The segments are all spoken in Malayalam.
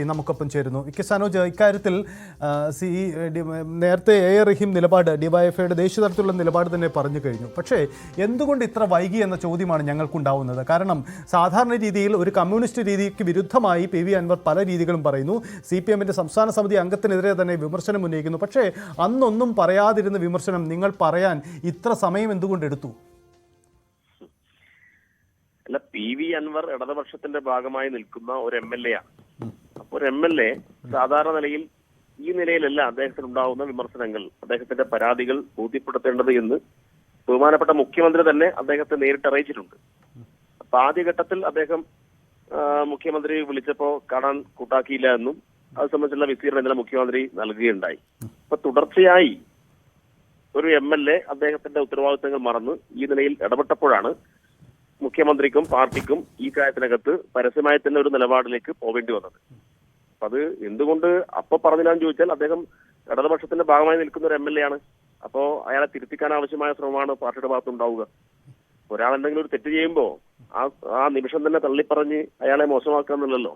നമുക്കൊപ്പം ചേരുന്നു. സനോജ്, ഇക്കാര്യത്തിൽ നേരത്തെ റഹീം നിലപാട് ഡിവൈഎഫ്ഐയുടെ ദേശീയ തലത്തിലുള്ള നിലപാട് തന്നെ പറഞ്ഞു കഴിഞ്ഞു. പക്ഷേ എന്തുകൊണ്ട് ഇത്ര വൈകി എന്ന ചോദ്യമാണ് ഞങ്ങൾക്കുണ്ടാവുന്നത്. കാരണം സാധാരണ രീതിയിൽ ഒരു കമ്മ്യൂണിസ്റ്റ് രീതിക്ക് വിരുദ്ധമായി പി വി അൻവർ പല രീതികളും പറയുന്നു. CPM-ന്റെ സംസ്ഥാന സമിതി അംഗത്തിനെതിരെ തന്നെ വിമർശനം ഉന്നയിക്കുന്നു. പക്ഷേ അന്നൊന്നും പറയാതിരുന്ന വിമർശനം നിങ്ങൾ പറയാൻ ഇത്ര സമയം എന്തുകൊണ്ടെടുത്തു? അല്ല, പി വി അൻവർ ഇടതുപക്ഷത്തിന്റെ ഭാഗമായി നിൽക്കുന്ന ഒരു MLA ആണ്. അപ്പോൾ ഒരു MLA സാധാരണ നിലയിൽ ഈ നിലയിലല്ല അദ്ദേഹത്തിന് ഉണ്ടാവുന്ന വിമർശനങ്ങൾ, അദ്ദേഹത്തിന്റെ പരാതികൾ ബോധ്യപ്പെടുത്തേണ്ടത് എന്ന് ബഹുമാനപ്പെട്ട മുഖ്യമന്ത്രി തന്നെ അദ്ദേഹത്തെ നേരിട്ട് അറിയിച്ചിട്ടുണ്ട്. അപ്പൊ ആദ്യഘട്ടത്തിൽ അദ്ദേഹം മുഖ്യമന്ത്രി വിളിച്ചപ്പോ കാണാൻ കൂട്ടാക്കിയില്ല എന്നും അത് സംബന്ധിച്ചുള്ള വിസ്തീർണം ഇന്നലെ മുഖ്യമന്ത്രി നൽകുകയുണ്ടായി. അപ്പൊ തുടർച്ചയായി ഒരു MLA അദ്ദേഹത്തിന്റെ ഉത്തരവാദിത്തങ്ങൾ മറന്ന് ഈ നിലയിൽ ഇടപെട്ടപ്പോഴാണ് മുഖ്യമന്ത്രിക്കും പാർട്ടിക്കും ഈ കാര്യത്തിനകത്ത് പരസ്യമായി തന്നെ ഒരു നിലപാടിലേക്ക് പോവേണ്ടി വന്നത്. അപ്പൊ അത് എന്തുകൊണ്ട് അപ്പൊ പറഞ്ഞില്ലാന്ന് ചോദിച്ചാൽ, അദ്ദേഹം ഇടതുപക്ഷത്തിന്റെ ഭാഗമായി നിൽക്കുന്ന ഒരു MLA ആണ്. അപ്പോ അയാളെ തിരുത്തിക്കാൻ ആവശ്യമായ ശ്രമമാണ് പാർട്ടിയുടെ ഭാഗത്തുണ്ടാവുക. ഒരാളെന്തെങ്കിലും ഒരു തെറ്റ് ചെയ്യുമ്പോ ആ നിമിഷം തന്നെ തള്ളിപ്പറഞ്ഞ് അയാളെ മോശമാക്കാന്നുള്ളല്ലോ.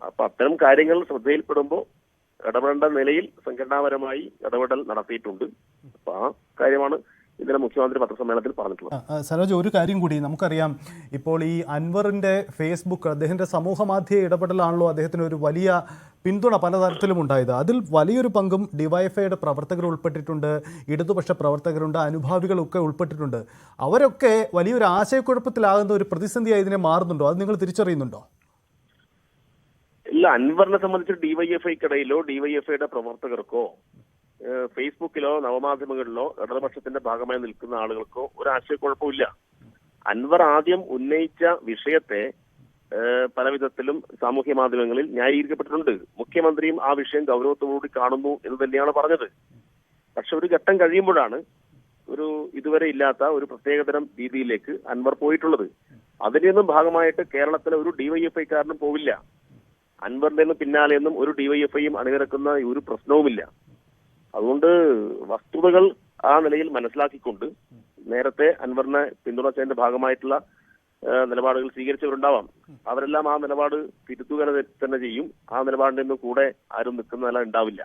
അപ്പൊ അത്തരം കാര്യങ്ങൾ ശ്രദ്ധയിൽപ്പെടുമ്പോ ഇടപെടേണ്ട നിലയിൽ സംഘടനാപരമായി ഇടപെടൽ നടത്തിയിട്ടുണ്ട്. അപ്പൊ ആ കാര്യമാണ് ഇന്നലെ മുഖ്യമന്ത്രി പത്രസമ്മേളനത്തിൽ പറഞ്ഞിട്ടുള്ളത്. സനോജ്, ഒരു കാര്യം കൂടി നമുക്കറിയാം. ഇപ്പോൾ ഈ അൻവറിന്റെ ഫേസ്ബുക്ക്, അദ്ദേഹത്തിന്റെ സമൂഹ മാധ്യമ ഇടപെടലാണല്ലോ അദ്ദേഹത്തിന് ഒരു വലിയ പിന്തുണ പലതരത്തിലും ഉണ്ടായത്. അതിൽ വലിയൊരു പങ്കും ഡിവൈഎഫ്ഐയുടെ പ്രവർത്തകർ ഉൾപ്പെട്ടിട്ടുണ്ട്, ഇടതുപക്ഷ പ്രവർത്തകരുണ്ട്, അനുഭാവികളൊക്കെ ഉൾപ്പെട്ടിട്ടുണ്ട്. അവരൊക്കെ വലിയൊരു ആശയക്കുഴപ്പത്തിലാകുന്ന ഒരു പ്രതിസന്ധിയായി ഇതിനെ മാറുന്നുണ്ടോ? അത് നിങ്ങൾ തിരിച്ചറിയുന്നുണ്ടോ? ഇല്ല, അൻവറിനെ സംബന്ധിച്ച് ഡിവൈഎഫ്ഐക്കിടയിലോ ഡിവൈഎഫ്ഐയുടെ പ്രവർത്തകർക്കോ ഫേസ്ബുക്കിലോ നവമാധ്യമങ്ങളിലോ ഇടതുപക്ഷത്തിന്റെ ഭാഗമായി നിൽക്കുന്ന ആളുകൾക്കോ ഒരു ആശയക്കുഴപ്പമില്ല. അൻവർ ആദ്യം ഉന്നയിച്ച വിഷയത്തെ പല വിധത്തിലും സാമൂഹ്യ മാധ്യമങ്ങളിൽ ന്യായീകരിക്കപ്പെട്ടിട്ടുണ്ട്. മുഖ്യമന്ത്രിയും ആ വിഷയം ഗൗരവത്തോടുകൂടി കാണുന്നു എന്ന് തന്നെയാണ് പറഞ്ഞത്. പക്ഷെ ഒരു ഘട്ടം കഴിയുമ്പോഴാണ് ഒരു ഇതുവരെ ഇല്ലാത്ത ഒരു പ്രത്യേകതരം രീതിയിലേക്ക് അൻവർ പോയിട്ടുള്ളത്. അതിന്റെയൊന്നും ഭാഗമായിട്ട് കേരളത്തിലെ ഒരു ഡിവൈഎഫ്ഐക്കാരനും പോവില്ല. അൻവറിന്റെ ഒന്നും പിന്നാലെയൊന്നും ഒരു ഡിവൈഎഫ്ഐയും അണിനിരക്കുന്ന ഒരു പ്രശ്നവുമില്ല. അതുകൊണ്ട് വസ്തുതകൾ ആ നിലയിൽ മനസ്സിലാക്കിക്കൊണ്ട് നേരത്തെ അൻവറിനെ പിന്തുണച്ചതിന്റെ ഭാഗമായിട്ടുള്ള നിലപാടുകൾ സ്വീകരിച്ചവരുണ്ടാവാം. അവരെല്ലാം ആ നിലപാട് തിരുത്തുക തന്നെ ചെയ്യും. ആ നിലപാടിന്റെ ഒന്നും കൂടെ ആരും നിൽക്കുന്നതല്ല, ഉണ്ടാവില്ല.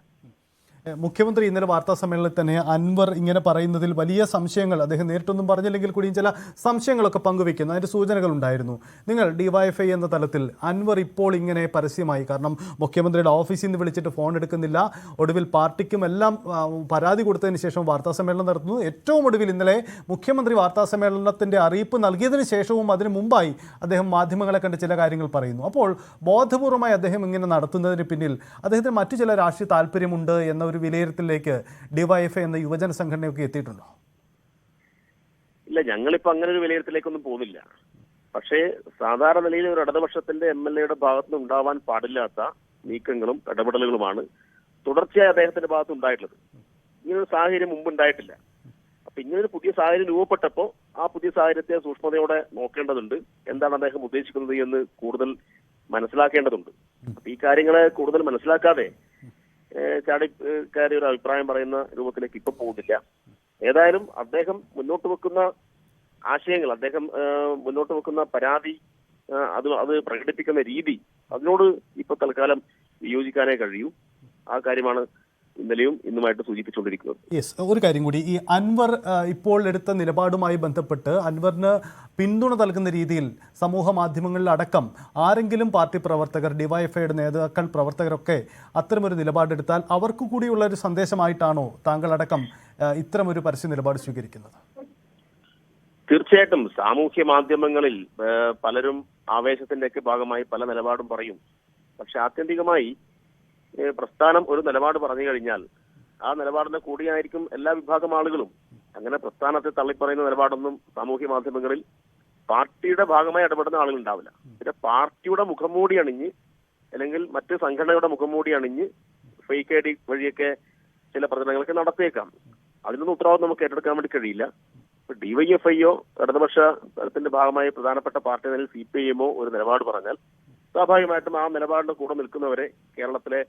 മുഖ്യമന്ത്രി ഇന്നലെ വാർത്താ സമ്മേളനത്തിൽ തന്നെ അൻവർ ഇങ്ങനെ പറയുന്നതിൽ വലിയ സംശയങ്ങൾ, അദ്ദേഹം നേരിട്ടൊന്നും പറഞ്ഞില്ലെങ്കിൽ കൂടിയും ചില സംശയങ്ങളൊക്കെ പങ്കുവെക്കുന്നു, അതിൻ്റെ സൂചനകൾ ഉണ്ടായിരുന്നു. നിങ്ങൾ ഡിവൈഎഫ്ഐ എന്ന തലത്തിൽ അൻവർ ഇപ്പോൾ ഇങ്ങനെ പരസ്യമായി, കാരണം മുഖ്യമന്ത്രിയുടെ ഓഫീസിൽ നിന്ന് വിളിച്ചിട്ട് ഫോൺ എടുക്കുന്നില്ല, ഒടുവിൽ പാർട്ടിക്കും എല്ലാം പരാതി കൊടുത്തതിന് ശേഷം വാർത്താ സമ്മേളനം നടത്തുന്നു. ഏറ്റവും ഒടുവിൽ ഇന്നലെ മുഖ്യമന്ത്രി വാർത്താ സമ്മേളനത്തിൻ്റെ അറിയിപ്പ് നൽകിയതിന് ശേഷവും അതിന് മുമ്പായി അദ്ദേഹം മാധ്യമങ്ങളെ കണ്ട് ചില കാര്യങ്ങൾ പറയുന്നു. അപ്പോൾ ബോധപൂർവമായി അദ്ദേഹം ഇങ്ങനെ നടത്തുന്നതിന് പിന്നിൽ അദ്ദേഹത്തിന് മറ്റു ചില രാഷ്ട്രീയ താല്പര്യമുണ്ട് എന്ന ഒരു വിലയിരുത്തലിലേക്ക് ഡിവൈഎഫ്ഐ എന്ന യുവജന സംഘടനയൊക്കെ എത്തിയിട്ടുണ്ടോ? ഇല്ല, ഞങ്ങളിപ്പോ അങ്ങനെ ഒരു വിലയിരുത്തലേക്കൊന്നും പോകുന്നില്ല. പക്ഷേ സാധാരണ നിലയിൽ ഒരു ഇടതുപക്ഷത്തിന്റെ MLA-യുടെ ഭാഗത്തുനിന്ന് ഉണ്ടാവാൻ പാടില്ലാത്ത നീക്കങ്ങളും ഇടപെടലുകളുമാണ് തുടർച്ചയായി അദ്ദേഹത്തിന്റെ ഭാഗത്ത് ഉണ്ടായിട്ടുള്ളത്. ഇങ്ങനൊരു സാഹചര്യം മുമ്പ് ഉണ്ടായിട്ടില്ല. അപ്പൊ ഇങ്ങനൊരു പുതിയ സാഹചര്യം രൂപപ്പെട്ടപ്പോ ആ പുതിയ സാഹചര്യത്തെ സൂക്ഷ്മതയോടെ നോക്കേണ്ടതുണ്ട്. എന്താണ് അദ്ദേഹം ഉദ്ദേശിക്കുന്നത് എന്ന് കൂടുതൽ മനസ്സിലാക്കേണ്ടതുണ്ട്. അപ്പൊ ഈ കാര്യങ്ങളെ കൂടുതൽ മനസ്സിലാക്കാതെ ചാടിക്കാരി ഒരു അഭിപ്രായം പറയുന്ന രൂപത്തിലേക്ക് ഇപ്പൊ പോകുന്നില്ല. ഏതായാലും അദ്ദേഹം മുന്നോട്ട് വെക്കുന്ന ആശയങ്ങൾ, അദ്ദേഹം മുന്നോട്ട് വെക്കുന്ന പരാതി, അത് പ്രകടിപ്പിക്കുന്ന രീതി, അതിനോട് ഇപ്പൊ തൽക്കാലം വിയോജിക്കാനേ കഴിയൂ. ആ കാര്യമാണ് ഇന്നലെയും ഇന്നുമായിട്ട് സൂചിപ്പിച്ചുകൊണ്ടിരിക്കുന്നത്. യെസ്, ഒരു കാര്യം കൂടി, ഈ അൻവർ ഇപ്പോൾ എടുത്ത നിലപാടുമായി ബന്ധപ്പെട്ട് അൻവറിന് പിന്തുണ നൽകുന്ന രീതിയിൽ സമൂഹ മാധ്യമങ്ങളിലടക്കം ആരെങ്കിലും പാർട്ടി പ്രവർത്തകർ, ഡിവൈഎഫ്ഐയുടെ നേതാക്കൾ, പ്രവർത്തകരൊക്കെ അത്തരമൊരു നിലപാടെടുത്താൽ അവർക്ക് കൂടിയുള്ള ഒരു സന്ദേശമായിട്ടാണോ താങ്കളടക്കം ഇത്തരമൊരു പരസ്യ നിലപാട് സ്വീകരിക്കുന്നത്? തീർച്ചയായിട്ടും സാമൂഹ്യ മാധ്യമങ്ങളിൽ പലരും ആവേശത്തിന്റെയൊക്കെ ഭാഗമായി പല നിലപാടും പറയും. പക്ഷെ ആത്യന്തികമായി പ്രസ്ഥാനം ഒരു നിലപാട് പറഞ്ഞു കഴിഞ്ഞാൽ ആ നിലപാടിന്റെ കൂടിയായിരിക്കും എല്ലാ വിഭാഗം ആളുകളും. അങ്ങനെ പ്രസ്ഥാനത്തെ തള്ളിപ്പറയുന്ന നിലപാടൊന്നും സാമൂഹ്യ മാധ്യമങ്ങളിൽ പാർട്ടിയുടെ ഭാഗമായി ഇടപെടുന്ന ആളുകൾ ഉണ്ടാവില്ല. പിന്നെ പാർട്ടിയുടെ മുഖംമൂടി അണിഞ്ഞ് അല്ലെങ്കിൽ മറ്റ് സംഘടനയുടെ മുഖംമൂടി അണിഞ്ഞ് ഫേക്ക് ഐഡി വഴിയൊക്കെ ചില പ്രചരണങ്ങളൊക്കെ നടത്തിയേക്കാം. അതിനൊന്നും ഉത്തരവാദിത്വം നമുക്ക് ഏറ്റെടുക്കാൻ വേണ്ടി കഴിയില്ല. ഇപ്പൊ ഡിവൈഎഫ്ഐയോ ഇടതുപക്ഷ തലത്തിന്റെ ഭാഗമായി പ്രധാനപ്പെട്ട പാർട്ടി നിലയിൽ CPIM-ഓ ഒരു നിലപാട് പറഞ്ഞാൽ സ്വാഭാവികമായിട്ടും ആ നിലപാടിന്റെ കൂടെ നിൽക്കുന്നവരെ കേരളത്തിലെ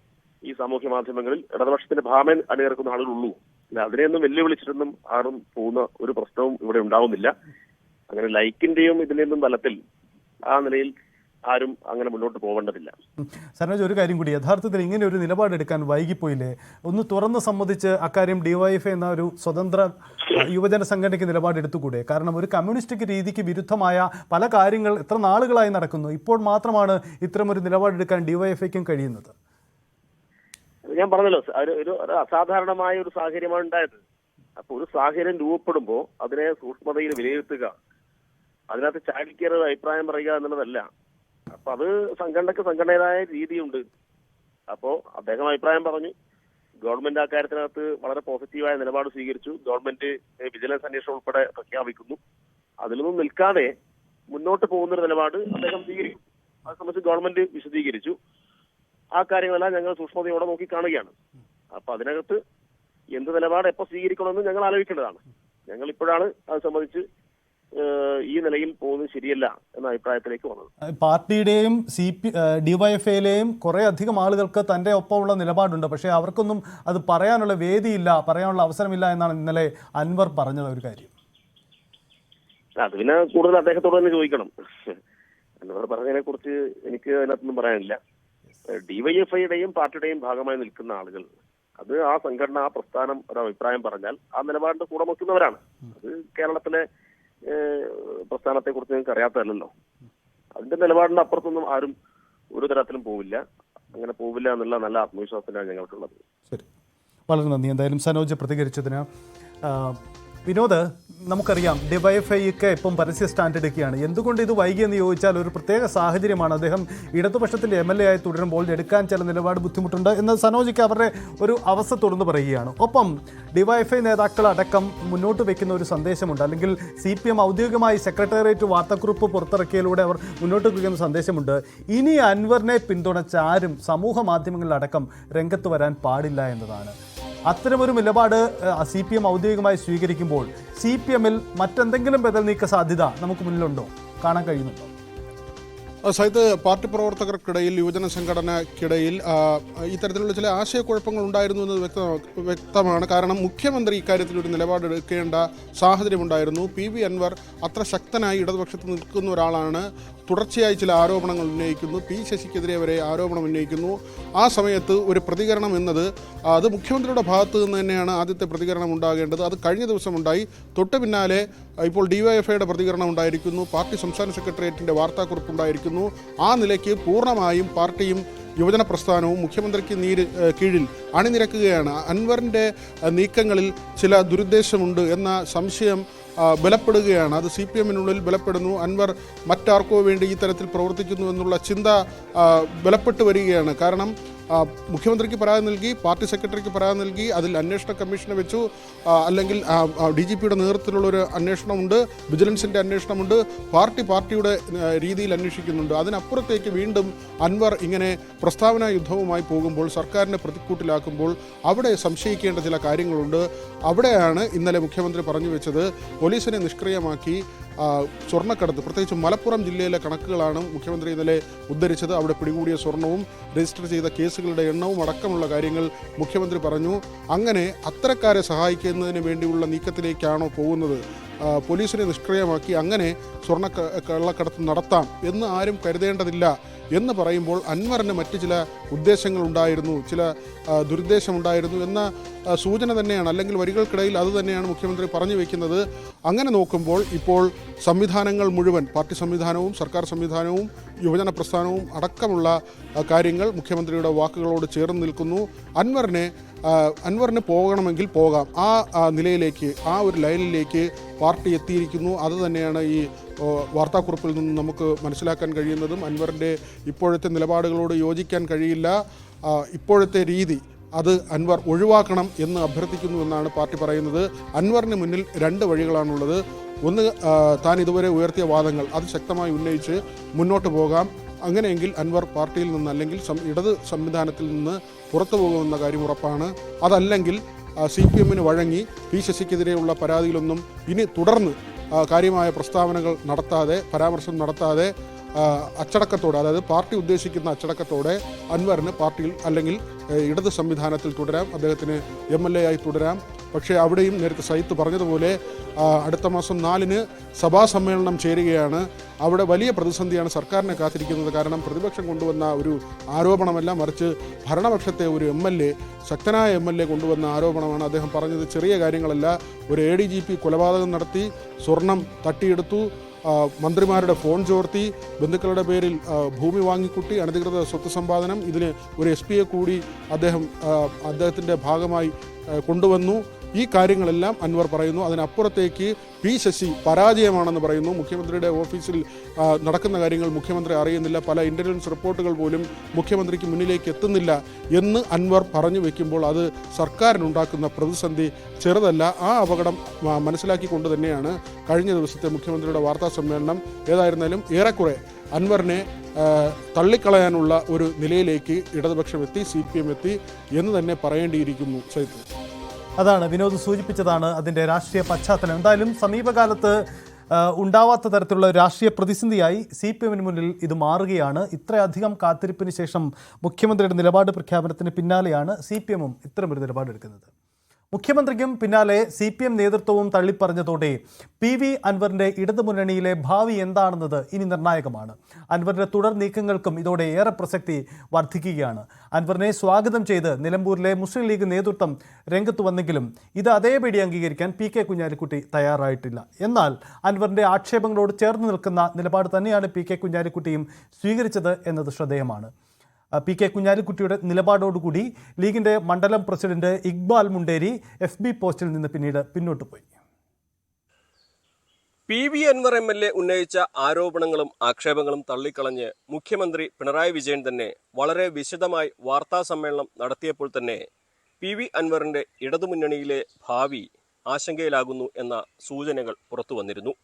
ഈ സാമൂഹ്യ മാധ്യമങ്ങളിൽ ഇടതുപക്ഷത്തിന്റെ ഭാഗം അണിനിരക്കുന്ന ആളുകളുള്ളൂ. അല്ല, അതിനെയൊന്നും വെല്ലുവിളിച്ചിട്ടൊന്നും ആരും പോകുന്ന ഒരു പ്രശ്നവും ഇവിടെ ഉണ്ടാവുന്നില്ല. അങ്ങനെ ലൈക്കിന്റെയും ഇതിന്റെയൊന്നും ബലത്തിൽ ആ നിലയിൽ ആരും അങ്ങനെ മുന്നോട്ട് പോകേണ്ടതില്ല. സനോജ്, ഒരു കാര്യം കൂടി, യഥാർത്ഥത്തിൽ ഇങ്ങനെ ഒരു നിലപാടെടുക്കാൻ വൈകിപ്പോയില്ലേ? ഒന്ന് തുറന്ന് സമ്മതിച്ച് അക്കാര്യം ഡിവൈഎഫ്ഐ എന്ന ഒരു സ്വതന്ത്ര യുവജന സംഘടനയ്ക്ക് നിലപാടെടുത്തുകൂടെ? കാരണം ഒരു കമ്മ്യൂണിസ്റ്റിക് രീതിക്ക് വിരുദ്ധമായ പല കാര്യങ്ങൾ എത്ര നാളുകളായി നടക്കുന്നു, ഇപ്പോൾ മാത്രമാണ് ഇത്തരമൊരു നിലപാടെടുക്കാൻ ഡിവൈഎഫ്ഐക്കും കഴിയുന്നത്. ഞാൻ പറഞ്ഞല്ലോ, ഒരു അസാധാരണമായ ഒരു സാഹചര്യമാണ് ഉണ്ടായത്. അപ്പൊ ഒരു സാഹചര്യം രൂപപ്പെടുമ്പോൾ അതിനെ സൂക്ഷ്മതയിൽ വിലയിരുത്തുക, അതിനകത്ത് ചാടിക്കയറി അഭിപ്രായം പറയുക എന്നുള്ളതല്ല. അപ്പൊ അത് സംഘടനയുടേതായ രീതിയുണ്ട്. അപ്പോ അദ്ദേഹം അഭിപ്രായം പറഞ്ഞു, ഗവൺമെന്റ് ആ കാര്യത്തിനകത്ത് വളരെ പോസിറ്റീവായ നിലപാട് സ്വീകരിച്ചു. ഗവൺമെന്റ് വിജിലൻസ് അന്വേഷണം ഉൾപ്പെടെ പ്രഖ്യാപിക്കുന്നു. അതിലൊന്നും നിൽക്കാതെ മുന്നോട്ട് പോകുന്നൊരു നിലപാട് അദ്ദേഹം സ്വീകരിക്കും. അത് സംബന്ധിച്ച് ഗവൺമെന്റ് വിശദീകരിച്ചു. ആ കാര്യങ്ങളെല്ലാം ഞങ്ങൾ സൂക്ഷ്മതയോടെ നോക്കി കാണുകയാണ്. അപ്പൊ അതിനകത്ത് എന്ത് നിലപാട് എപ്പോൾ സ്വീകരിക്കണമെന്ന് ഞങ്ങൾ ആലോചിക്കേണ്ടതാണ്. ഞങ്ങൾ ഇപ്പോഴാണ് അത് സംബന്ധിച്ച് ഈ നിലയിൽ പോകുന്നത് ശരിയല്ല എന്ന അഭിപ്രായത്തിലേക്ക് വന്നത്. പാർട്ടിയുടെയും ഡിവൈഎഫ്ഐയിലെയും കുറെ അധികം ആളുകൾക്ക് തന്റെ ഒപ്പമുള്ള നിലപാടുണ്ട്. പക്ഷേ അവർക്കൊന്നും അത് പറയാനുള്ള വേദിയില്ല, പറയാനുള്ള അവസരമില്ല എന്നാണ് ഇന്നലെ അൻവർ പറഞ്ഞത്. ഒരു കാര്യം അത് പിന്നെ കൂടുതൽ അദ്ദേഹത്തോട് തന്നെ ചോദിക്കണം. അൻവർ പറഞ്ഞതിനെ കുറിച്ച് എനിക്ക് അതിനകത്തൊന്നും പറയാനില്ല. ഡിവൈഎഫ്ഐയുടെയും പാർട്ടിയുടെയും ഭാഗമായി നിൽക്കുന്ന ആളുകൾ, അത് ആ സംഘടന, ആ പ്രസ്ഥാനം ഒരു അഭിപ്രായം പറഞ്ഞാൽ ആ നിലപാടിന്റെ കൂടെ നിൽക്കുന്നവരാണ്. അത് കേരളത്തിലെ പ്രസ്ഥാനത്തെ കുറിച്ച് നിങ്ങൾക്ക് അറിയാത്തതല്ലോ. അതിന്റെ നിലപാടിന്റെ അപ്പുറത്തൊന്നും ആരും ഒരു തരത്തിലും പോവില്ല. അങ്ങനെ പോവില്ല എന്നുള്ള നല്ല ആത്മവിശ്വാസത്തിലാണ് ഞങ്ങൾക്കുള്ളത്. ശരി, വളരെ നന്ദി എന്തായാലും സനോജ് പ്രതികരിച്ചതിന്. വിനോദ്, നമുക്കറിയാം ഡിവൈഎഫ്ഐക്ക് ഇപ്പം പരസ്യ സ്റ്റാൻഡ് എടുക്കുകയാണ്. എന്തുകൊണ്ട് ഇത് വൈകിയെന്ന് ചോദിച്ചാൽ ഒരു പ്രത്യേക സാഹചര്യമാണ്. അദ്ദേഹം ഇടതുപക്ഷത്തിൻ്റെ MLA ആയി തുടരുമ്പോൾ എടുക്കാൻ ചില നിലപാട് ബുദ്ധിമുട്ടുണ്ട് എന്ന് സനോജിക്ക് അവരുടെ ഒരു അവസ്ഥ തുറന്നു പറയുകയാണ്. ഒപ്പം ഡിവൈഎഫ്ഐ നേതാക്കൾ അടക്കം മുന്നോട്ട് വയ്ക്കുന്ന ഒരു സന്ദേശമുണ്ട്, അല്ലെങ്കിൽ CPM ഔദ്യോഗികമായി സെക്രട്ടേറിയറ്റ് വാർത്താക്കുറിപ്പ് പുറത്തിറക്കിയതിലൂടെ അവർ മുന്നോട്ട് വയ്ക്കുന്ന സന്ദേശമുണ്ട്. ഇനി അൻവറിനെ പിന്തുണച്ച ആരും സമൂഹ മാധ്യമങ്ങളിലടക്കം രംഗത്ത് വരാൻ പാടില്ല എന്നതാണ്. അത്തരമൊരു നിലപാട് CPM ഔദ്യോഗികമായി സ്വീകരിക്കുമ്പോൾ CPM-ൽ മറ്റെന്തെങ്കിലും ബദൽ നീക്ക സാധ്യത നമുക്ക് മുന്നിലുണ്ടോ, കാണാൻ കഴിയുന്നുണ്ടോ? സൈത്ത്, പാർട്ടി പ്രവർത്തകർക്കിടയിൽ, യുവജന സംഘടനയ്ക്കിടയിൽ ഇത്തരത്തിലുള്ള ചില ആശയക്കുഴപ്പങ്ങൾ ഉണ്ടായിരുന്നു എന്നത് വ്യക്തമാണ്. കാരണം മുഖ്യമന്ത്രി ഇക്കാര്യത്തിൽ ഒരു നിലപാടെടുക്കേണ്ട സാഹചര്യമുണ്ടായിരുന്നു. PV അൻവർ അത്ര ശക്തനായി ഇടതുപക്ഷത്ത് നിൽക്കുന്ന ഒരാളാണ്. തുടർച്ചയായി ചില ആരോപണങ്ങൾ ഉന്നയിക്കുന്നു. P ശശിക്കെതിരെ വരെ ആരോപണം ഉന്നയിക്കുന്നു. ആ സമയത്ത് ഒരു പ്രതികരണം എന്നത് അത് മുഖ്യമന്ത്രിയുടെ ഭാഗത്ത് നിന്ന് തന്നെയാണ് ആദ്യത്തെ പ്രതികരണം ഉണ്ടാകേണ്ടത്. അത് കഴിഞ്ഞ ദിവസം ഉണ്ടായി. തൊട്ട് പിന്നാലെ ഇപ്പോൾ DYFIയുടെ പ്രതികരണം ഉണ്ടായിരിക്കുന്നു. പാർട്ടി സംസ്ഥാന സെക്രട്ടേറിയറ്റിൻ്റെ വാർത്താക്കുറിപ്പ് ഉണ്ടായിരിക്കുന്നു. ആ നിലയ്ക്ക് പൂർണ്ണമായും പാർട്ടിയും യുവജന പ്രസ്ഥാനവും മുഖ്യമന്ത്രിക്ക് കീഴിൽ അണിനിരക്കുകയാണ്. അൻവറിൻ്റെ നീക്കങ്ങളിൽ ചില ദുരുദ്ദേശമുണ്ട് എന്ന സംശയം ബലപ്പെടുകയാണ്. അത് CPM-നുള്ളിൽ ബലപ്പെടുന്നു. അൻവർ മറ്റാർക്കോ വേണ്ടി ഈ തരത്തിൽ പ്രവർത്തിക്കുന്നു എന്നുള്ള ചിന്ത ബലപ്പെട്ടു വരികയാണ്. കാരണം മുഖ്യമന്ത്രിക്ക് പരാതി നൽകി, പാർട്ടി സെക്രട്ടറിക്ക് പരാതി നൽകി, അതിൽ അന്വേഷണ കമ്മീഷനെ വെച്ചു, അല്ലെങ്കിൽ DGPയുടെ നേതൃത്വത്തിലുള്ളൊരു അന്വേഷണമുണ്ട്, വിജിലൻസിൻ്റെ അന്വേഷണമുണ്ട്, പാർട്ടിയുടെ രീതിയിൽ അന്വേഷിക്കുന്നുണ്ട്. അതിനപ്പുറത്തേക്ക് വീണ്ടും അൻവർ ഇങ്ങനെ പ്രസ്താവനാ യുദ്ധവുമായി പോകുമ്പോൾ, സർക്കാരിനെ പ്രതിക്കൂട്ടിലാക്കുമ്പോൾ അവിടെ സംശയിക്കേണ്ട ചില കാര്യങ്ങളുണ്ട്. അവിടെയാണ് ഇന്നലെ മുഖ്യമന്ത്രി പറഞ്ഞു വെച്ചത്, പോലീസിനെ നിഷ്ക്രിയമാക്കി സ്വർണ്ണക്കടത്ത്, പ്രത്യേകിച്ച് മലപ്പുറം ജില്ലയിലെ കണക്കുകളാണ് മുഖ്യമന്ത്രി ഇന്നലെ ഉദ്ധരിച്ചത്. അവിടെ പിടികൂടിയ സ്വർണവും രജിസ്റ്റർ ചെയ്ത കേസുകളുടെ എണ്ണവും അടക്കമുള്ള കാര്യങ്ങൾ മുഖ്യമന്ത്രി പറഞ്ഞു. അങ്ങനെ അത്തരക്കാരെ സഹായിക്കുന്നതിന് വേണ്ടിയുള്ള നീക്കത്തിലേക്കാണോ പോകുന്നത്? പോലീസിനെ നിഷ്ക്രിയമാക്കി അങ്ങനെ സ്വർണ്ണ കള്ളക്കടത്ത് നടത്താം എന്ന് ആരും കരുതേണ്ടതില്ല എന്ന് പറയുമ്പോൾ അൻവറിന് മറ്റ് ചില ഉദ്ദേശങ്ങളുണ്ടായിരുന്നു, ചില ദുരുദ്ദേശമുണ്ടായിരുന്നു എന്ന സൂചന തന്നെയാണ്, അല്ലെങ്കിൽ വരികൾക്കിടയിൽ അത് തന്നെയാണ് മുഖ്യമന്ത്രി പറഞ്ഞു വയ്ക്കുന്നത്. അങ്ങനെ നോക്കുമ്പോൾ ഇപ്പോൾ സംവിധാനങ്ങൾ മുഴുവൻ, പാർട്ടി സംവിധാനവും സർക്കാർ സംവിധാനവും യുവജന പ്രസ്ഥാനവും അടക്കമുള്ള കാര്യങ്ങൾ മുഖ്യമന്ത്രിയുടെ വാക്കുകളോട് ചേർന്ന് നിൽക്കുന്നു. അൻവറിന് പോകണമെങ്കിൽ പോകാം, ആ നിലയിലേക്ക്, ആ ഒരു ലൈനിലേക്ക് പാർട്ടി എത്തിയിരിക്കുന്നു. അത് തന്നെയാണ് ഈ വാർത്താക്കുറിപ്പിൽ നിന്ന് നമുക്ക് മനസ്സിലാക്കാൻ കഴിയുന്നതും. അൻവറിൻ്റെ ഇപ്പോഴത്തെ നിലപാടുകളോട് യോജിക്കാൻ കഴിയില്ല. ഇപ്പോഴത്തെ രീതി അത് അൻവർ ഒഴിവാക്കണം എന്ന് അഭ്യർത്ഥിക്കുന്നു എന്നാണ് പാർട്ടി പറയുന്നത്. അൻവറിന് മുന്നിൽ രണ്ട് വഴികളാണുള്ളത്. ഒന്ന്, താൻ ഇതുവരെ ഉയർത്തിയ വാദങ്ങൾ അത് ശക്തമായി ഉന്നയിച്ച് മുന്നോട്ട് പോകാം. അങ്ങനെയെങ്കിൽ അൻവർ പാർട്ടിയിൽ നിന്ന്, അല്ലെങ്കിൽ ഇടത് സംവിധാനത്തിൽ നിന്ന് പുറത്തു പോകുമെന്ന കാര്യം ഉറപ്പാണ്. അതല്ലെങ്കിൽ CPM-ന് വഴങ്ങി P ശശിക്കെതിരെയുള്ള പരാതിയിലൊന്നും ഇനി തുടർന്ന് കാര്യമായ പ്രസ്താവനകൾ നടത്താതെ, പരാമർശം നടത്താതെ അച്ചടക്കത്തോടെ, അതായത് പാർട്ടി ഉദ്ദേശിക്കുന്ന അച്ചടക്കത്തോടെ അൻവറിന് പാർട്ടിയിൽ അല്ലെങ്കിൽ ഇടത് സംവിധാനത്തിൽ തുടരാം, അദ്ദേഹത്തിന് MLA ആയി തുടരാം. പക്ഷേ അവിടെയും നേരത്തെ സൈത്ത് പറഞ്ഞതുപോലെ അടുത്ത മാസം 4-ന് സഭാ സമ്മേളനം ചേരുകയാണ്. അവിടെ വലിയ പ്രതിസന്ധിയാണ് സർക്കാരിനെ കാത്തിരിക്കുന്നത്. കാരണം പ്രതിപക്ഷം കൊണ്ടുവന്ന ഒരു ആരോപണമല്ല, മറിച്ച് ഭരണപക്ഷത്തെ ഒരു MLA, ശക്തനായ MLA കൊണ്ടുവന്ന ആരോപണമാണ്. അദ്ദേഹം പറഞ്ഞത് ചെറിയ കാര്യങ്ങളല്ല. ഒരു ADGP കൊലപാതകം നടത്തി, സ്വർണം തട്ടിയെടുത്തു, മന്ത്രിമാരുടെ ഫോൺ ചോർത്തി, ബന്ധുക്കളുടെ പേരിൽ ഭൂമി വാങ്ങിക്കൂട്ടി, അനധികൃത സ്വത്ത് സമ്പാദനം, ഇതിന് ഒരു SP കൂടി അദ്ദേഹത്തിൻ്റെ ഭാഗമായി കൊണ്ടുവന്നു. ഈ കാര്യങ്ങളെല്ലാം അൻവർ പറയുന്നു. അതിനപ്പുറത്തേക്ക് P. ശശി പരാജയമാണെന്ന് പറയുന്നു. മുഖ്യമന്ത്രിയുടെ ഓഫീസിൽ നടക്കുന്ന കാര്യങ്ങൾ മുഖ്യമന്ത്രി അറിയുന്നില്ല, പല ഇൻ്റലിജൻസ് റിപ്പോർട്ടുകൾ പോലും മുഖ്യമന്ത്രിക്ക് മുന്നിലേക്ക് എത്തുന്നില്ല എന്ന് അൻവർ പറഞ്ഞു വെക്കുമ്പോൾ അത് സർക്കാരിനുണ്ടാക്കുന്ന പ്രതിസന്ധി ചെറുതല്ല. ആ അപകടം മനസ്സിലാക്കിക്കൊണ്ട് തന്നെയാണ് കഴിഞ്ഞ ദിവസത്തെ മുഖ്യമന്ത്രിയുടെ വാർത്താ സമ്മേളനം. ഏതായിരുന്നാലും ഏറെക്കുറെ അൻവറിനെ തള്ളിക്കളയാനുള്ള ഒരു നിലയിലേക്ക് ഇടതുപക്ഷം എത്തി, CPM എത്തി എന്ന് തന്നെ പറയേണ്ടിയിരിക്കുന്നു. സൈത്ത്, അതാണ് വിനോദ് സൂചിപ്പിച്ചതാണ് അതിൻ്റെ രാഷ്ട്രീയ പശ്ചാത്തലം. എന്തായാലും സമീപകാലത്ത് ഉണ്ടാവാത്ത തരത്തിലുള്ള രാഷ്ട്രീയ പ്രതിസന്ധിയായി CPM-ന് മുന്നിൽ ഇത് മാറുകയാണ്. ഇത്രയധികം കാത്തിരിപ്പിന് ശേഷം മുഖ്യമന്ത്രിയുടെ നിലപാട് പ്രഖ്യാപനത്തിന് പിന്നാലെയാണ് CPM-ഉം ഇത്തരമൊരു നിലപാടെടുക്കുന്നത്. മുഖ്യമന്ത്രിക്കും പിന്നാലെ CPM നേതൃത്വവും തള്ളിപ്പറഞ്ഞതോടെ PV അൻവറിൻ്റെ ഇടതുമുന്നണിയിലെ ഭാവി എന്താണെന്നത് ഇനി നിർണായകമാണ്. അൻവറിൻ്റെ തുടർ നീക്കങ്ങൾക്കും ഇതോടെ ഏറെ പ്രസക്തി വർദ്ധിക്കുകയാണ്. അൻവറിനെ സ്വാഗതം ചെയ്ത് നിലമ്പൂരിലെ മുസ്ലിം ലീഗ് നേതൃത്വം രംഗത്ത് വന്നെങ്കിലും ഇത് അതേപടി അംഗീകരിക്കാൻ PK കുഞ്ഞാലിക്കുട്ടി തയ്യാറായിട്ടില്ല. എന്നാൽ അൻവറിൻ്റെ ആക്ഷേപങ്ങളോട് ചേർന്ന് നിൽക്കുന്ന നിലപാട് തന്നെയാണ് PK കുഞ്ഞാലിക്കുട്ടിയും സ്വീകരിച്ചത് എന്നത് ശ്രദ്ധേയമാണ്. PK കുഞ്ഞാലിക്കുട്ടിയുടെ നിലപാടോടുകൂടി ലീഗിൻ്റെ മണ്ഡലം പ്രസിഡന്റ് ഇക്ബാൽ മുണ്ടേരി FB പോസ്റ്റിൽ നിന്ന് പിന്നീട് പിന്നോട്ട് പോയി. PV അൻവർ MLA ഉന്നയിച്ച ആരോപണങ്ങളും ആക്ഷേപങ്ങളും തള്ളിക്കളഞ്ഞ് മുഖ്യമന്ത്രി പിണറായി വിജയൻ തന്നെ വളരെ വിശദമായി വാർത്താ സമ്മേളനം നടത്തിയപ്പോൾ തന്നെ PV അൻവറിന്റെ ഇടതുമുന്നണിയിലെ ഭാവി ആശങ്കയിലാകുന്നു എന്ന സൂചനകൾ പുറത്തു വന്നിരുന്നു.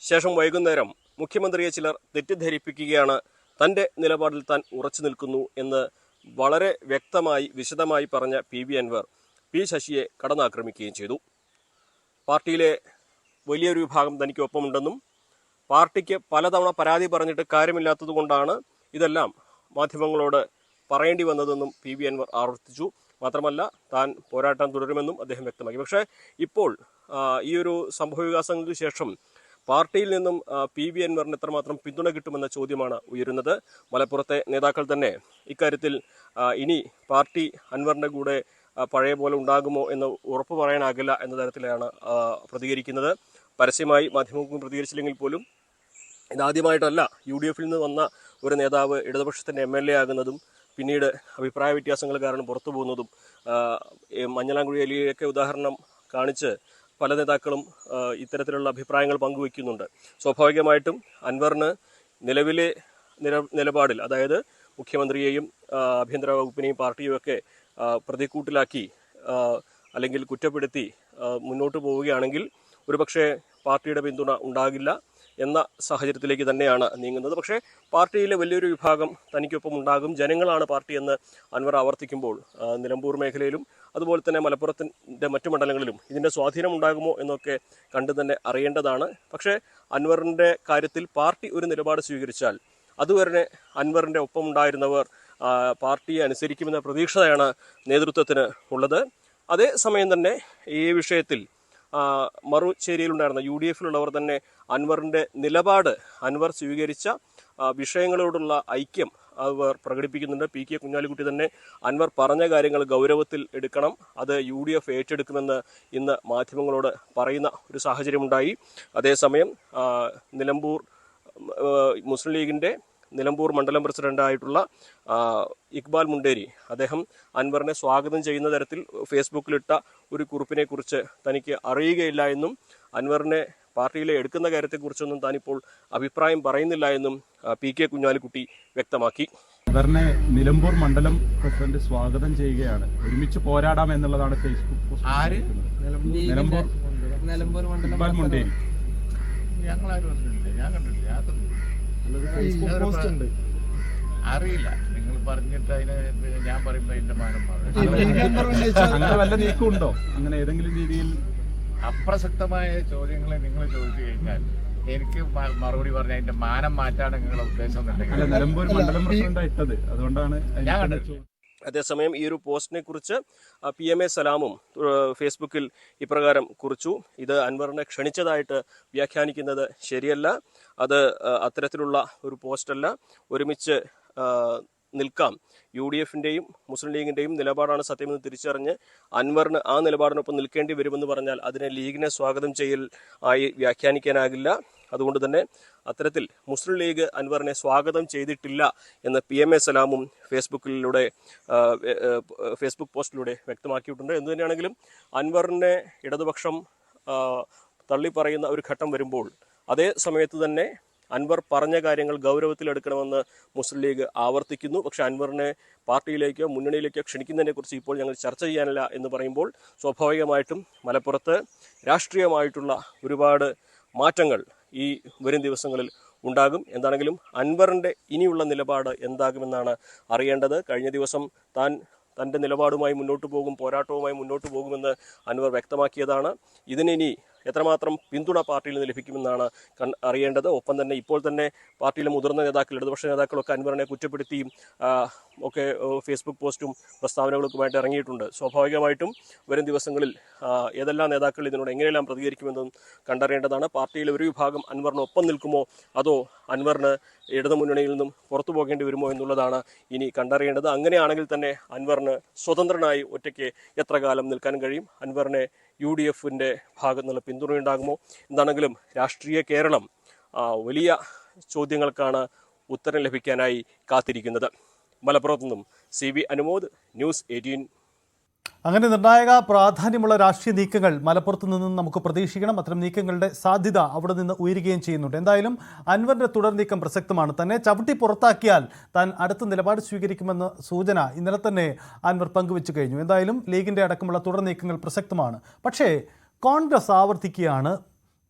ശേഷം വൈകുന്നേരം മുഖ്യമന്ത്രിയെ ചിലർ തെറ്റിദ്ധരിപ്പിക്കുകയാണ്, തൻ്റെ നിലപാടിൽ താൻ ഉറച്ചു നിൽക്കുന്നു എന്ന് വളരെ വ്യക്തമായി വിശദമായി പറഞ്ഞ PV അൻവർ P. ശശിയെ കടന്നാക്രമിക്കുകയും ചെയ്തു. പാർട്ടിയിലെ വലിയൊരു വിഭാഗം തനിക്ക് ഒപ്പമുണ്ടെന്നും പാർട്ടിക്ക് പലതവണ പരാതി പറഞ്ഞിട്ട് കാര്യമില്ലാത്തതുകൊണ്ടാണ് ഇതെല്ലാം മാധ്യമങ്ങളോട് പറയേണ്ടി വന്നതെന്നും PV അൻവർ ആവർത്തിച്ചു. മാത്രമല്ല, താൻ പോരാട്ടം തുടരുമെന്നും അദ്ദേഹം വ്യക്തമാക്കി. പക്ഷേ ഇപ്പോൾ ഈ ഒരു സംഭവവികാസങ്ങൾക്ക് ശേഷം പാർട്ടിയിൽ നിന്നും PV അൻവറിന് എത്രമാത്രം പിന്തുണ കിട്ടുമെന്ന ചോദ്യമാണ് ഉയരുന്നത്. മലപ്പുറത്തെ നേതാക്കൾ തന്നെ ഇക്കാര്യത്തിൽ ഇനി പാർട്ടി അൻവറിൻ്റെ കൂടെ പഴയ പോലെ ഉണ്ടാകുമോ എന്ന് ഉറപ്പ് പറയാനാകില്ല എന്ന തരത്തിലാണ് പ്രതികരിക്കുന്നത്. പരസ്യമായി മാധ്യമങ്ങൾക്കും പ്രതികരിച്ചില്ലെങ്കിൽ പോലും ഇതാദ്യമായിട്ടല്ല UDF-ൽ നിന്ന് വന്ന ഒരു നേതാവ് ഇടതുപക്ഷത്തിൻ്റെ MLA ആകുന്നതും പിന്നീട് അഭിപ്രായ വ്യത്യാസങ്ങൾ കാരണം പുറത്തു പോകുന്നതും. മഞ്ഞളാംകുഴി അലിയൊക്കെ ഉദാഹരണം കാണിച്ച് പല നേതാക്കളും ഇത്തരത്തിലുള്ള അഭിപ്രായങ്ങൾ പങ്കുവയ്ക്കുന്നുണ്ട്. സ്വാഭാവികമായിട്ടും അൻവറിന് നിലവിലെ നിലപാടിൽ, അതായത് മുഖ്യമന്ത്രിയെയും ആഭ്യന്തര വകുപ്പിനെയും പാർട്ടിയും ഒക്കെ പ്രതിക്കൂട്ടിലാക്കി അല്ലെങ്കിൽ കുറ്റപ്പെടുത്തി മുന്നോട്ട് പോവുകയാണെങ്കിൽ ഒരുപക്ഷെ പാർട്ടിയുടെ പിന്തുണ ഉണ്ടാകില്ല എന്ന സാഹചര്യത്തിലേക്ക് തന്നെയാണ് നീങ്ങുന്നത്. പക്ഷേ പാർട്ടിയിലെ വലിയൊരു വിഭാഗം തനിക്കൊപ്പം ഉണ്ടാകും, ജനങ്ങളാണ് പാർട്ടി എന്ന് അൻവർ ആവർത്തിക്കുമ്പോൾ നിലമ്പൂർ മേഖലയിലും അതുപോലെ തന്നെ മലപ്പുറത്തിൻ്റെ മറ്റു മണ്ഡലങ്ങളിലും ഇതിൻ്റെ സ്വാധീനം ഉണ്ടാകുമോ എന്നൊക്കെ കണ്ടു തന്നെ അറിയേണ്ടതാണ്. പക്ഷേ അൻവറിൻ്റെ കാര്യത്തിൽ പാർട്ടി ഒരു നിലപാട് സ്വീകരിച്ചാൽ അതുവരെ അൻവറിൻ്റെ ഒപ്പം ഉണ്ടായിരുന്നവർ പാർട്ടിയെ അനുസരിക്കുമെന്ന പ്രതീക്ഷയാണ് നേതൃത്വത്തിന് ഉള്ളത്. അതേസമയം തന്നെ ഈ വിഷയത്തിൽ മറുചേരിയിലുണ്ടായിരുന്ന UDF-ലുള്ളവർ തന്നെ അൻവറിൻ്റെ നിലപാട്, അൻവർ സ്വീകരിച്ച വിഷയങ്ങളോടുള്ള ഐക്യം അവർ പ്രകടിപ്പിക്കുന്നുണ്ട്. PK കുഞ്ഞാലിക്കുട്ടി തന്നെ അൻവർ പറഞ്ഞ കാര്യങ്ങൾ ഗൗരവത്തിൽ എടുക്കണം, അത് UDF ഏറ്റെടുക്കുമെന്ന് ഇന്ന് മാധ്യമങ്ങളോട് പറയുന്ന ഒരു സാഹചര്യമുണ്ടായി. അതേസമയം നിലമ്പൂർ മുസ്ലിം ലീഗിൻ്റെ നിലമ്പൂർ മണ്ഡലം പ്രസിഡന്റായിട്ടുള്ള ഇക്ബാൽ മുണ്ടേരി അദ്ദേഹം അൻവറിനെ സ്വാഗതം ചെയ്യുന്ന തരത്തിൽ ഫേസ്ബുക്കിലിട്ട ഒരു കുറിപ്പിനെ കുറിച്ച് തനിക്ക് അറിയുകയില്ല എന്നും അൻവറിനെ പാർട്ടിയിലെ എടുക്കുന്ന കാര്യത്തെക്കുറിച്ചൊന്നും താനിപ്പോൾ അഭിപ്രായം പറയുന്നില്ല എന്നും PK കുഞ്ഞാലിക്കുട്ടി വ്യക്തമാക്കി. അൻവറിനെ നിലമ്പൂർ മണ്ഡലം പ്രസിഡന്റ് സ്വാഗതം ചെയ്യുകയാണ്, ഒരുമിച്ച് പോരാടാം എന്നുള്ളതാണ് ഫേസ്ബുക്ക് പോസ്റ്റ്. നിലമ്പൂർ ഇക്ബാൽ മുണ്ടേരി അറിയില്ല, നിങ്ങൾ പറഞ്ഞിട്ട് അതിന് ഞാൻ പറയുമ്പോ അതിന്റെ മാനം അങ്ങനെ വല്ല നീക്കമുണ്ടോ? അങ്ങനെ ഏതെങ്കിലും രീതിയിൽ അപ്രസക്തമായ ചോദ്യങ്ങളെ നിങ്ങൾ ചോദിച്ചു കഴിഞ്ഞാൽ എനിക്ക് മറുപടി പറഞ്ഞ അതിന്റെ മാനം മാറ്റാണ് നിങ്ങളുടെ ഉദ്ദേശം എന്നുണ്ടെങ്കിൽ നിലമ്പൂർ മണ്ഡലം പ്രസിഡന്റ് ഇട്ടത് അതുകൊണ്ടാണ് ഞാൻ കണ്ടത്. അതേസമയം ഈ ഒരു പോസ്റ്റിനെ കുറിച്ച് PMA സലാമും ഫേസ്ബുക്കിൽ ഇപ്രകാരം കുറിച്ചു. ഇത് അൻവറിനെ ക്ഷണിച്ചതായിട്ട് വ്യാഖ്യാനിക്കുന്നത് ശരിയല്ല. അത് അത്തരത്തിലുള്ള ഒരു പോസ്റ്റല്ല. ഒരുമിച്ച് നിൽക്കാം. UDF-ന്റെയും മുസ്ലിം ലീഗിന്റെയും നിലപാടാണ് സത്യമെന്ന് തിരിച്ചറിഞ്ഞ് അൻവറിന് ആ നിലപാടിനൊപ്പം നിൽക്കേണ്ടി വരുമെന്ന് പറഞ്ഞാൽ അതിനെ ലീഗിനെ സ്വാഗതം ചെയ്യൽ ആയി വ്യാഖ്യാനിക്കാനാകില്ല. അതുകൊണ്ട് തന്നെ അത്തരത്തിൽ മുസ്ലിം ലീഗ് അൻവറിനെ സ്വാഗതം ചെയ്തിട്ടില്ല എന്ന് PMA സലാമും ഫേസ്ബുക്ക് പോസ്റ്റിലൂടെ വ്യക്തമാക്കിയിട്ടുണ്ട്. എന്തു തന്നെയാണെങ്കിലും അൻവറിനെ ഇടതുപക്ഷം തള്ളിപ്പറയുന്ന ഒരു ഘട്ടം വരുമ്പോൾ അതേ സമയത്ത് തന്നെ അൻവർ പറഞ്ഞ കാര്യങ്ങൾ ഗൗരവത്തിലെടുക്കണമെന്ന് മുസ്ലിം ലീഗ് ആവർത്തിക്കുന്നു. പക്ഷേ അൻവറിനെ പാർട്ടിയിലേക്കോ മുന്നണിയിലേക്കോ ക്ഷണിക്കുന്നതിനെക്കുറിച്ച് ഇപ്പോൾ ഞങ്ങൾ ചർച്ച ചെയ്യാനില്ല എന്ന് പറയുമ്പോൾ സ്വാഭാവികമായിട്ടും മലപ്പുറത്ത് രാഷ്ട്രീയമായിട്ടുള്ള ഒരുപാട് മാറ്റങ്ങൾ ഈ വരും ദിവസങ്ങളിൽ ഉണ്ടാകും. എന്താണെങ്കിലും അൻവറിൻ്റെ ഇനിയുള്ള നിലപാട് എന്താകുമെന്നാണ് അറിയേണ്ടത്. കഴിഞ്ഞ ദിവസം തൻ്റെ നിലപാടുമായി മുന്നോട്ട് പോകും, പോരാട്ടവുമായി മുന്നോട്ട് പോകുമെന്ന് അൻവർ വ്യക്തമാക്കിയതാണ്. ഇതിനി എത്രമാത്രം പിന്തുണ പാർട്ടിയിൽ നിന്ന് ലഭിക്കുമെന്നാണ് അറിയേണ്ടത്. ഒപ്പം തന്നെ ഇപ്പോൾ തന്നെ പാർട്ടിയിലെ മുതിർന്ന നേതാക്കൾ, ഇടതുപക്ഷ നേതാക്കളൊക്കെ അൻവറിനെ കുറ്റപ്പെടുത്തിയും ഒക്കെ ഫേസ്ബുക്ക് പോസ്റ്റും പ്രസ്താവനകളൊക്കെയുമായിട്ട് ഇറങ്ങിയിട്ടുണ്ട്. സ്വാഭാവികമായിട്ടും വരും ദിവസങ്ങളിൽ ഏതെല്ലാം നേതാക്കൾ ഇതിനോട് എങ്ങനെയെല്ലാം പ്രതികരിക്കുമെന്നും കണ്ടറിയേണ്ടതാണ്. പാർട്ടിയിലെ ഒരു വിഭാഗം അൻവറിനൊപ്പം നിൽക്കുമോ അതോ അൻവറിന് ഇടതുമുന്നണിയിൽ നിന്നും പുറത്തു പോകേണ്ടി വരുമോ എന്നുള്ളതാണ് ഇനി കണ്ടറിയേണ്ടത്. അങ്ങനെയാണെങ്കിൽ തന്നെ അൻവറിന് സ്വതന്ത്രനായി ഒറ്റയ്ക്ക് എത്ര കാലം നിൽക്കാൻ കഴിയും? അൻവറിനെ UDF-ന്റെ ഭാഗത്തു നിന്നുള്ള പിന്തുണയുണ്ടാകുമോ? എന്താണെങ്കിലും രാഷ്ട്രീയ കേരളം വലിയ ചോദ്യങ്ങൾക്കാണ് ഉത്തരം ലഭിക്കാനായി കാത്തിരിക്കുന്നത്. മലപ്പുറത്തു നിന്നും CV അനുമോദ്, ന്യൂസ് 18. അങ്ങനെ നിർണായക പ്രാധാന്യമുള്ള രാഷ്ട്രീയ നീക്കങ്ങൾ മലപ്പുറത്ത് നിന്നും നമുക്ക് പ്രതീക്ഷിക്കണം. അത്തരം നീക്കങ്ങളുടെ സാധ്യത അവിടെ നിന്ന് ഉയരുകയും ചെയ്യുന്നുണ്ട്. എന്തായാലും അൻവറിന്റെ തുടർ നീക്കം പ്രസക്തമാണ്. തന്നെ ചവിട്ടി പുറത്താക്കിയാൽ താൻ അടുത്ത നിലപാട് സ്വീകരിക്കുമെന്ന സൂചന ഇന്നലെ തന്നെ അൻവർ പങ്കുവെച്ചു കഴിഞ്ഞു. എന്തായാലും ലീഗിന്റെ അടക്കമുള്ള തുടർ നീക്കങ്ങൾ പ്രസക്തമാണ്. പക്ഷേ കോൺഗ്രസ് ആവർത്തിക്കുകയാണ്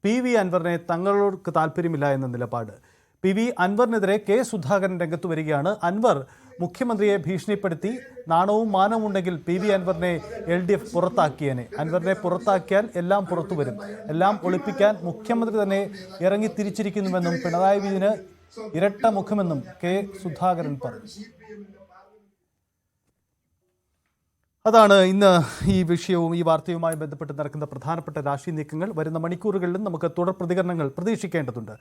PV അൻവറിനെ തങ്ങൾക്ക് താല്പര്യമില്ല എന്ന നിലപാട്. PV അൻവറിനെതിരെ K സുധാകരൻ രംഗത്ത് വരികയാണ്. അൻവർ മുഖ്യമന്ത്രിയെ ഭീഷണിപ്പെടുത്തി നാണവും മാനവും ഉണ്ടെങ്കിൽ PV അൻവറിനെ LDF പുറത്താക്കിയേനെ. അൻവറിനെ പുറത്താക്കിയാൽ എല്ലാം പുറത്തു വരും. എല്ലാം ഒളിപ്പിക്കാൻ മുഖ്യമന്ത്രി തന്നെ ഇറങ്ങി തിരിച്ചിരിക്കുന്നുവെന്നും പിണറായി വിജയന് ഇരട്ട മുഖമെന്നും K സുധാകരൻ പറഞ്ഞു. അതാണ് ഇന്ന് ഈ വിഷയവും ഈ വാർത്തയുമായി ബന്ധപ്പെട്ട് നടക്കുന്ന പ്രധാനപ്പെട്ട രാഷ്ട്രീയ നീക്കങ്ങൾ. വരുന്ന മണിക്കൂറുകളിലും നമുക്ക് തുടർ പ്രതികരണങ്ങൾ പ്രതീക്ഷിക്കേണ്ടതുണ്ട്.